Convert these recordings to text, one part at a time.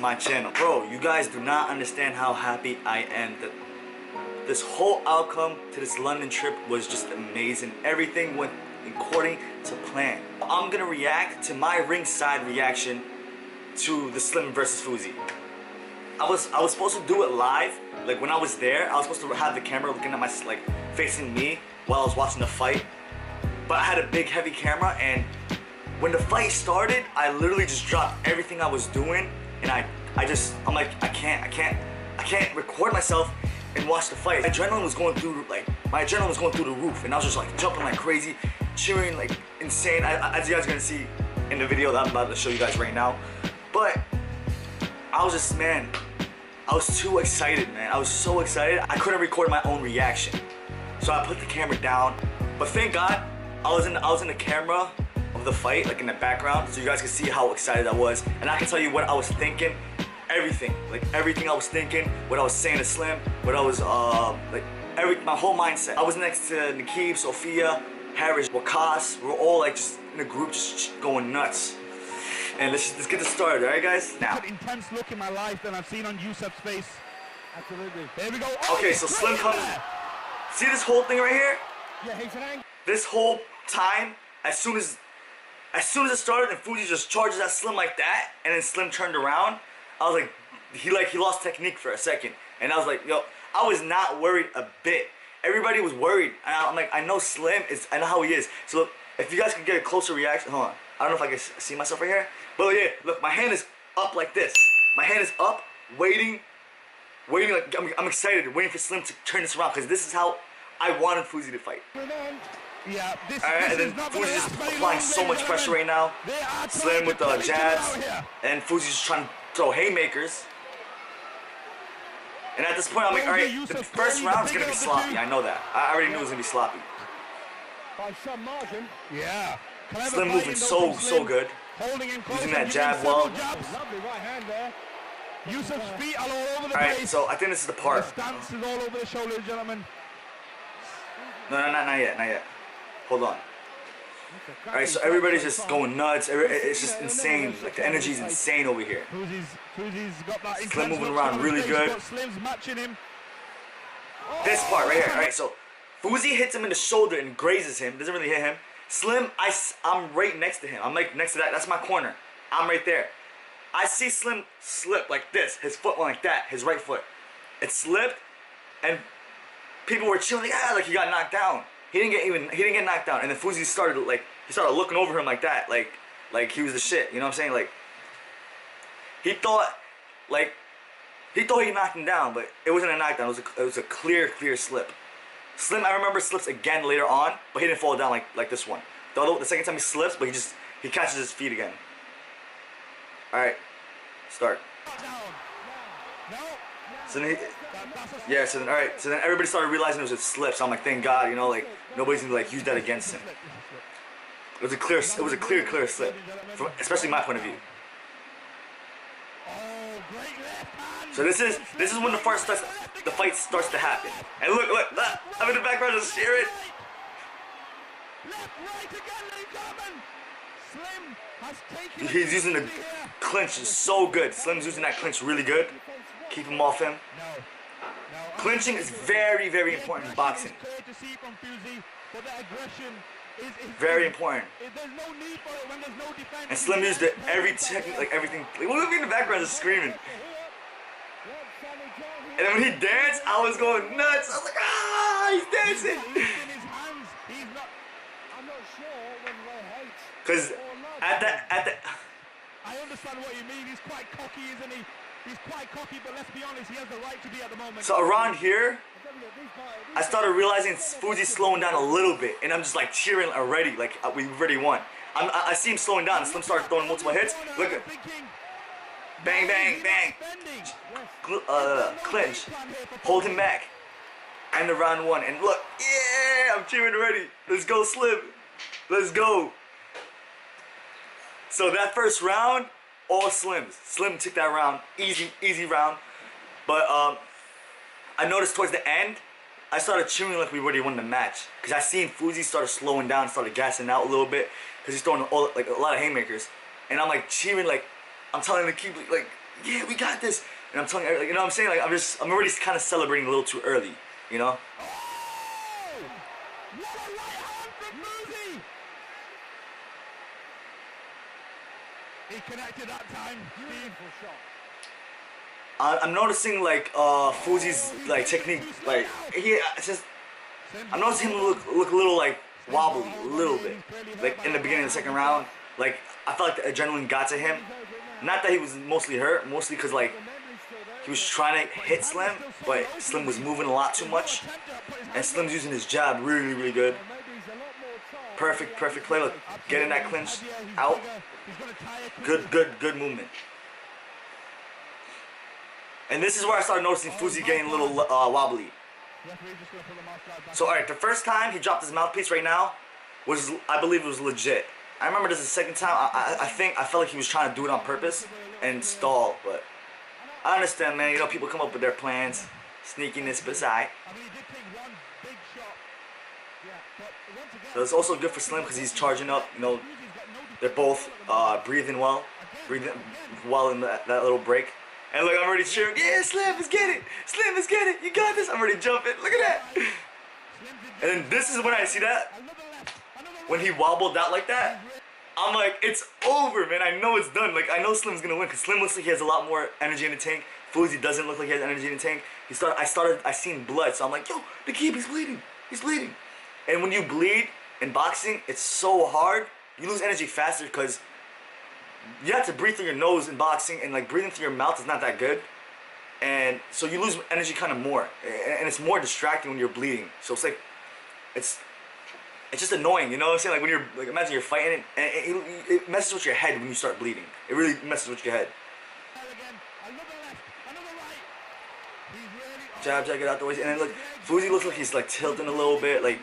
to my channel. Bro, you guys do not understand how happy I am that this whole outcome to this London trip was just amazing. Everything went according to plan. I'm gonna react to my ringside reaction to the Slim versus Fousey. I was supposed to do it live. Like when I was there, I was supposed to have the camera looking at my, like, facing me while I was watching the fight. But I had a big heavy camera, and when the fight started, I literally just dropped everything I was doing, and I'm like, I can't record myself and watch the fight. My adrenaline was going through the roof, and I was just like jumping like crazy, cheering like insane, as you guys are gonna see in the video that I'm about to show you guys right now. But I was just, man, I was too excited, man. I was so excited, I couldn't record my own reaction. So I put the camera down, but thank God I was in the camera of the fight, like in the background, so you guys can see how excited I was, and I can tell you what I was thinking, everything I was thinking, what I was saying to Slim, what I was my whole mindset. I was next to Nikib, Sophia, Harris, Wakas. We're all like just in a group, just going nuts. And let's get this started, alright guys? Now. An intense look in my life than I've seen on Yusuf's face. Absolutely. There we go. Okay, so Slim comes. See this whole thing right here? Yeah, he's an angle. This whole time, as soon as it started and Fousey just charges at Slim like that, and then Slim turned around, I was like, he lost technique for a second. And I was like, yo, I was not worried a bit. Everybody was worried. And I'm like, I know Slim is, I know how he is. So look, if you guys can get a closer reaction, hold on. I don't know if I can see myself right here. But yeah, look, my hand is up like this. My hand is up, waiting, like, I'm excited, waiting for Slim to turn this around, because this is how I wanted Fousey to fight. Yeah, this, alright, and then Fousey's just applying so much pressure right now. Slim with the jabs, and Fousey's just trying to throw haymakers. And at this point, I'm like, alright, the first round is going to be sloppy. I know that. I already knew it was going to be sloppy. By some margin. Yeah. Slim moving so good. Using that jab well. Lovely right hand there. Yusuf's feet are all over the place. Alright, so I think this is the part. The stance is all over the shoulders, gentlemen. No, not yet. Hold on. Alright, so everybody's just going nuts. It's just insane. Like, the energy is insane over here. Fousey's got that Slim moving around really good. Slim's matching him. This part right here. Alright, so Fousey hits him in the shoulder and grazes him. Doesn't really hit him. Slim, I'm right next to him. I'm like next to that. That's my corner. I'm right there. I see Slim slip like this. His foot went like that. His right foot. It slipped, and people were cheering like he got knocked down. He didn't get knocked down. And then Fousey started looking over him like that, like he was the shit. You know what I'm saying? Like he thought he knocked him down, but it wasn't a knockdown. It was a clear slip. Slim, I remember, slips again later on, but he didn't fall down like this one. The second time he slips, but he catches his feet again. All right, start. So then all right. So then everybody started realizing it was a slip. So I'm like, thank God, you know, like nobody's gonna like use that against him. It was a clear slip, especially my point of view. So this is when the fight starts to happen. And look, I'm in the background just cheering. He's using the clinch so good. Slim's using that clinch really good. Keep him off him. Clinching is very important in boxing. Very important. And Slim used it every technique, like everything. Like, look at me in the background just screaming. And then when he danced, I was going nuts. I was like, ah, he's dancing. Because at the I understand what you mean. He's quite cocky, isn't he? He's quite cocky, but let's be honest, he has the right to be at the moment. So around here, I started realizing Fousey's slowing down a little bit, and I'm just like cheering already, like we already won. I see him slowing down, and Slim started throwing multiple hits. Look at bang, bang, bang. Clinch, hold him back, and the round one. And look, yeah, I'm cheering already. Let's go, Slim. Let's go. So that first round, all Slims. Slim took that round, easy round. But I noticed towards the end, I started cheering like we already won the match. Because I seen Fousey started slowing down, started gassing out a little bit. Because he's throwing like a lot of haymakers. And I'm like cheering, like, I'm telling him to keep, like, yeah, we got this. And I'm telling you, you know what I'm saying? Like, I'm already kind of celebrating a little too early, you know? Oh! What a right hand from Fousey! He connected that time. Beautiful shot. I'm noticing like Fousey's like technique, like it's just I'm noticing him look a little like wobbly, a little bit. Like in the beginning of the second round, like I felt like the adrenaline got to him. Not that he was mostly hurt, mostly because like he was trying to hit Slim, but Slim was moving a lot too much, and Slim's using his jab really good. Perfect play. Look, getting that clinch out. Good movement. And this is where I started noticing Fousey getting a little wobbly. So alright, the first time he dropped his mouthpiece right now was, I believe it was legit. I remember this is the second time, I felt like he was trying to do it on purpose and stall, but I understand, man, you know, people come up with their plans, sneakiness beside. So it's also good for Slim because he's charging up, you know, they're both breathing well in that little break. And look, I'm already cheering. Yeah, Slim, let's get it. Slim, let's get it. You got this. I'm already jumping. Look at that. And then this is when I see that. When he wobbled out like that, I'm like, it's over, man. I know it's done. Like, I know Slim's going to win because Slim looks like he has a lot more energy in the tank. Fousey doesn't look like he has energy in the tank. I seen blood, so I'm like, yo, the keep, he's bleeding. He's bleeding. And when you bleed in boxing, it's so hard. You lose energy faster because you have to breathe through your nose in boxing, and like breathing through your mouth is not that good, and so you lose energy kind of more, and it's more distracting when you're bleeding. So it's like, it's just annoying, you know what I'm saying? Like when you're like, imagine you're fighting, and it messes with your head when you start bleeding. It really messes with your head. Jab, get out the way, and then look, Fousey looks like he's like tilting a little bit, like.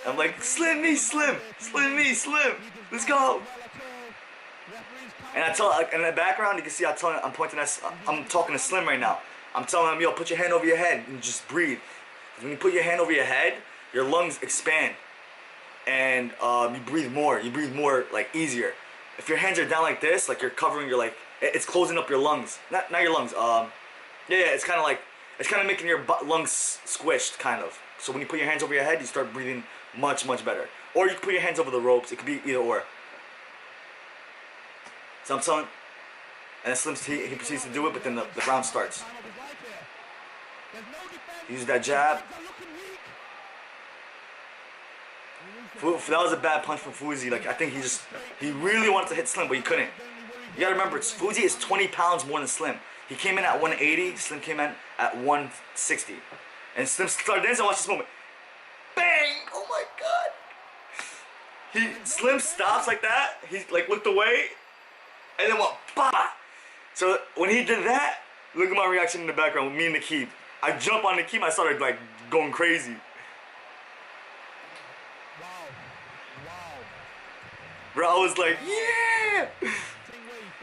I'm like, Slim me, Slim, let's go. And I tell, in the background, you can see I'm talking to Slim right now. I'm telling him, yo, put your hand over your head and just breathe. When you put your hand over your head, your lungs expand, and you breathe more. You breathe more, like, easier. If your hands are down like this, like you're covering your, like, it's closing up your lungs. Not your lungs. Yeah, it's kind of making your lungs squished, kind of. So when you put your hands over your head, you start breathing much better. Or you can put your hands over the ropes. It could be either or. So I'm telling, and then Slim, he proceeds to do it, but then the round starts. He uses that jab. That was a bad punch from Fousey. Like, I think he really wanted to hit Slim, but he couldn't. You gotta remember, Fousey is 20 pounds more than Slim. He came in at 180, Slim came in at 160. And Slim started dancing. Watch this moment. Bang! Oh my god! Slim stops like that. He like looked away, and then went bah! So when he did that, look at my reaction in the background with me and the keep. I jump on the keep. I started like going crazy. Bro, I was like, yeah!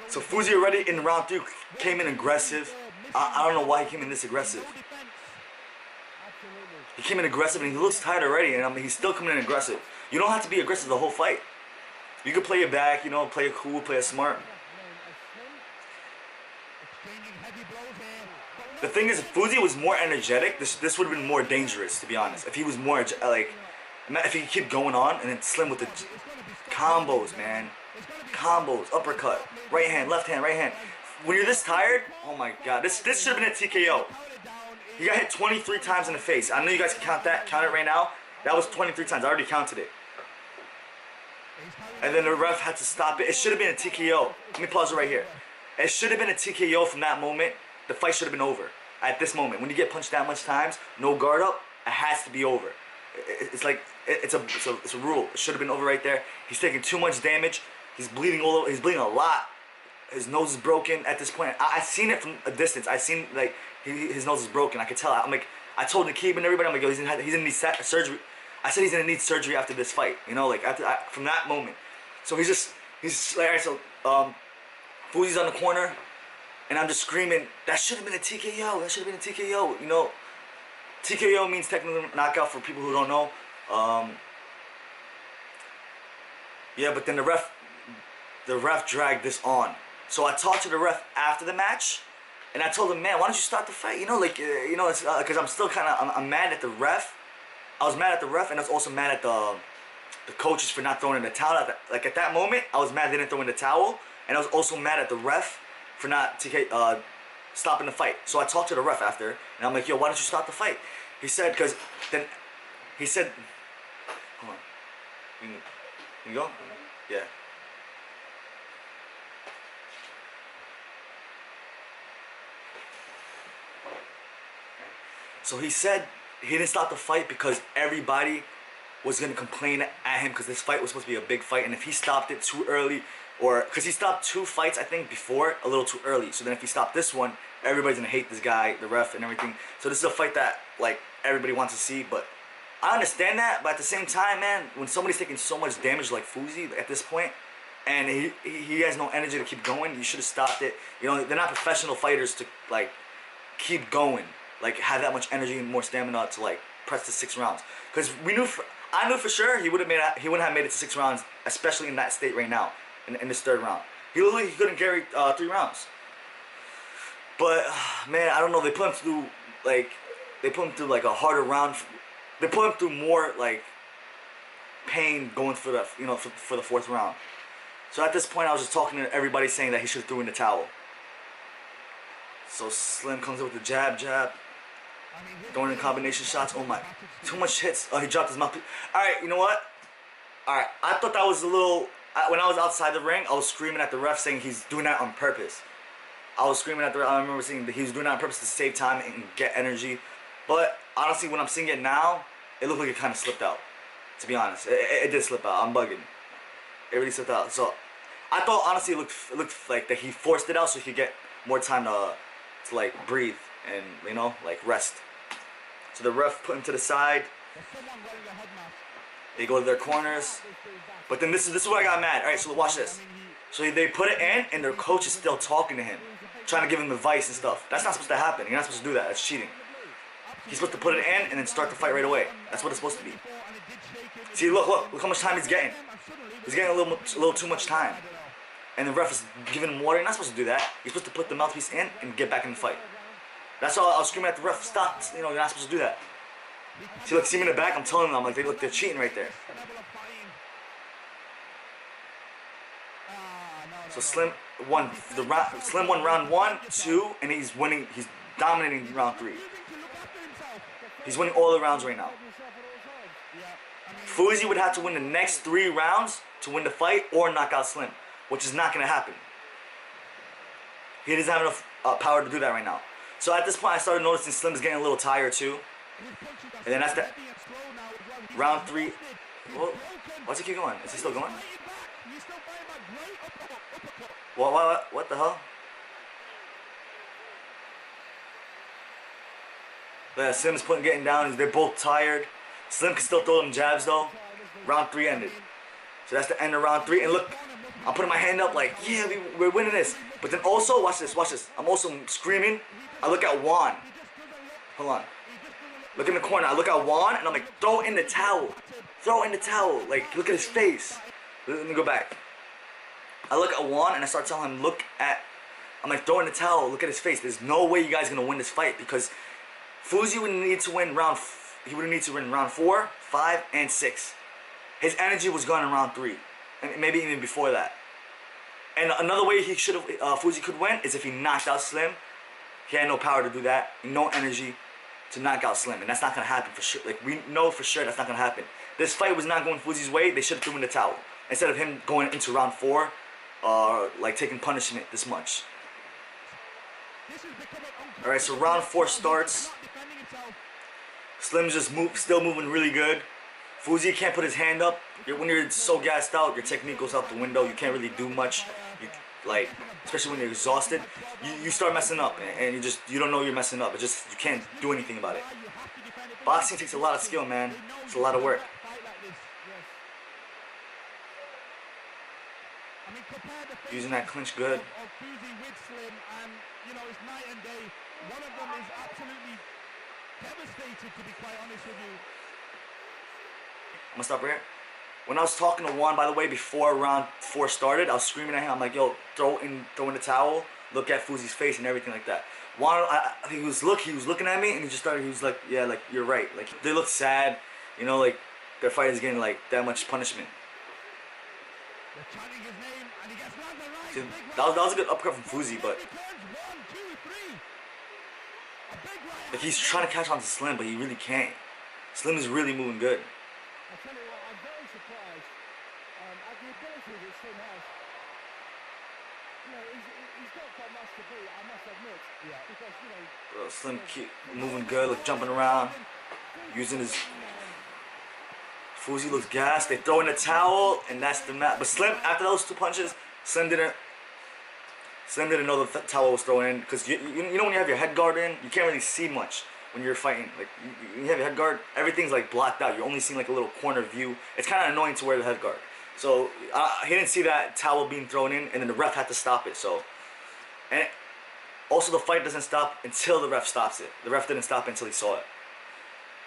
So Fousey already in round 3 came in aggressive. I don't know why he came in this aggressive. He came in aggressive and he looks tired already, and I mean, he's still coming in aggressive. You don't have to be aggressive the whole fight. You can play it back, you know, play it cool, play it smart. The thing is, if Fousey was more energetic, this would have been more dangerous, to be honest. If he was more, like, if he could keep going on, and then Slim with the combos, man. Combos, uppercut, right hand, left hand, right hand. When you're this tired, oh my god, this should have been a TKO. He got hit 23 times in the face. I know you guys can count that. Count it right now. That was 23 times. I already counted it. And then the ref had to stop it. It should have been a TKO. Let me pause it right here. It should have been a TKO from that moment. The fight should have been over. At this moment. When you get punched that much times, no guard up, it has to be over. It's like, it's a rule. It should have been over right there. He's taking too much damage. He's bleeding all over. He's bleeding a lot. His nose is broken at this point. I seen it from a distance. I seen, like, his nose is broken. I could tell. I'm like, I told Nakib and everybody, I'm like, yo, he's gonna need surgery. I said he's gonna need surgery after this fight. You know, like from that moment. So he's like, alright, so Fousey's on the corner, and I'm just screaming, that should have been a TKO. That should have been a TKO. You know, TKO means technical knockout for people who don't know. Yeah, but then the ref dragged this on. So I talked to the ref after the match, and I told him, man, why don't you start the fight? You know, like, it's because I'm still kind of, I'm mad at the ref. I was mad at the ref, and I was also mad at the coaches for not throwing in the towel. At that moment, I was mad they didn't throw in the towel, and I was also mad at the ref for not stopping the fight. So I talked to the ref after, and I'm like, yo, why don't you stop the fight? He said, because then, he said, hold on, you go? Yeah. So he said he didn't stop the fight because everybody was going to complain at him because this fight was supposed to be a big fight, and if he stopped it too early, or because he stopped 2 fights I think before a little too early, so then if he stopped this one, everybody's going to hate this guy, the ref and everything. So this is a fight that like everybody wants to see, but I understand that, but at the same time, man, when somebody's taking so much damage like Fousey at this point, and he has no energy to keep going, you should have stopped it. You know, they're not professional fighters to like keep going, like have that much energy and more stamina to like press the 6 rounds. Because I knew for sure he wouldn't have made it to 6 rounds, especially in that state right now, in this 3rd round. He literally couldn't carry 3 rounds. But man, I don't know. They put him through like a harder round. They put him through more like pain going for the for the 4th round. So at this point, I was just talking to everybody saying that he should have threw in the towel. So Slim comes up with the jab, throwing in combination shots. Oh my, too much hits. Oh, he dropped his mouthpiece. All right, you know what? All right, I thought that was a little. When I was outside the ring, I was screaming at the ref saying he's doing that on purpose. I was screaming at the ref. I remember saying that he was doing that on purpose to save time and get energy. But honestly, when I'm seeing it now, it looked like it kind of slipped out. To be honest, it did slip out. I'm bugging. It really slipped out. So I thought honestly it looked like that he forced it out so he could get more time to like breathe and like rest. So the ref put him to the side. They go to their corners. But then this is where I got mad. All right, so watch this. So they put it in, and their coach is still talking to him, trying to give him advice and stuff. That's not supposed to happen. You're not supposed to do that. That's cheating. He's supposed to put it in and then start the fight right away. That's what it's supposed to be. See, look how much time he's getting. He's getting a little too much time. And the ref is giving him water. You're not supposed to do that. You're supposed to put the mouthpiece in and get back in the fight. That's all. I was screaming at the ref, stop. You're not supposed to do that. See, look, see me in the back? I'm telling them, I'm like, they're cheating right there. So Slim won round 1, 2, and he's winning. He's dominating round 3. He's winning all the rounds right now. Fousey would have to win the next 3 rounds to win the fight or knock out Slim, which is not going to happen. He doesn't have enough power to do that right now. So at this point, I started noticing Slim is getting a little tired too. And then that's the round 3. Well, why's he keep going? Is he still going? What the hell? Yeah, Slim's getting down. They're both tired. Slim can still throw them jabs though. Round 3 ended. So that's the end of round 3. And look, I'm putting my hand up like, yeah, we're winning this. But then also, watch this. I'm also screaming. I look at Juan. Hold on. Look in the corner. I look at Juan and I'm like, throw in the towel. Throw in the towel. Like, look at his face. Let me go back. I look at Juan and I start telling him, I'm like, throw in the towel. Look at his face. There's no way you guys are going to win this fight because Fousey would need to win round 4, 5, and 6. His energy was gone in round 3, and maybe even before that. And another way Fousey could win is if he knocked out Slim. He had no power to do that, no energy to knock out Slim, and that's not gonna happen for sure. Like we know for sure that's not gonna happen. This fight was not going Fousey's way. They should have threw in the towel instead of him going into round 4, like taking punishment this much. All right, so round 4 starts. Slim's just still moving really good. Fousey can't put his hand up. When you're so gassed out, your technique goes out the window. You can't really do much. Especially when you're exhausted, you start messing up, and you don't know you're messing up. You can't do anything about it. Boxing takes a lot of skill, man. It's a lot of work. Using that clinch good. Devastated, to be quite honest with you. I'm gonna stop right here. When I was talking to Juan, by the way, before round 4 started, I was screaming at him. I'm like, yo, throw in the towel. Look at Fousey's face and everything like that. Juan, he was looking at me, and he just started. He was like, yeah, like you're right. Like they look sad, you know, like their fight is getting like that much punishment. They're chanting his name, and he gets round the right. See, Big that right. was a good uppercut from Fousey, but He turns 1, 2, 3. A big right. like he's trying to catch on to Slim, but he really can't. Slim is really moving good. I tell you what, I'm very surprised at the ability that Slim has. You know, he's not got much to beat, I must admit. Yeah. Because, you know... Bro, Slim moving good, like jumping around, using his... Fousey looks gassed. They throw in the towel, and that's the match. But Slim, after those 2 punches, Slim didn't know the towel was thrown in, because you know when you have your head guard in, you can't really see much when you're fighting. Like you have your head guard, everything's like blocked out. You're only seeing like a little corner view. It's kind of annoying to wear the head guard. So he didn't see that towel being thrown in, and then the ref had to stop it. So, and also the fight doesn't stop until the ref stops it. The ref didn't stop until he saw it,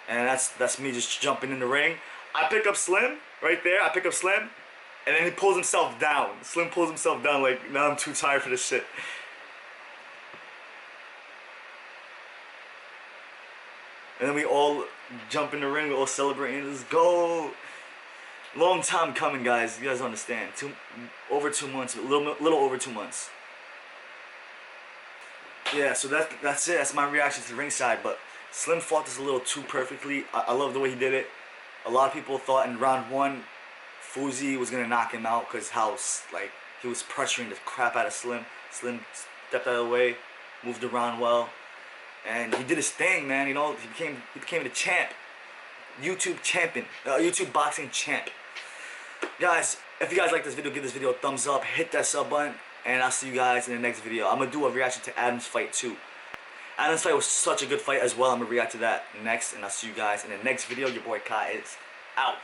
and that's me just jumping in the ring. I pick up Slim right there. I pick up Slim, and then he pulls himself down. Slim pulls himself down like, now I'm too tired for this shit. And then we all jump in the ring, we all celebrating. Let's go. Long time coming, guys. You guys understand. Over 2 months, a little over 2 months. Yeah, so that's it. That's my reaction to Ringside. But Slim fought this a little too perfectly. I love the way he did it. A lot of people thought in round 1, Fousey was gonna knock him out because how like he was pressuring the crap out of Slim. Slim stepped out of the way, moved around well, and he did his thing, man. You know, he became the champ, YouTube champion, YouTube boxing champ. Guys, if you guys like this video, give this video a thumbs up, hit that sub button, and I'll see you guys in the next video. I'm gonna do a reaction to Adam's fight too. Adam's fight was such a good fight as well. I'm gonna react to that next, and I'll see you guys in the next video. Your boy Kai is out.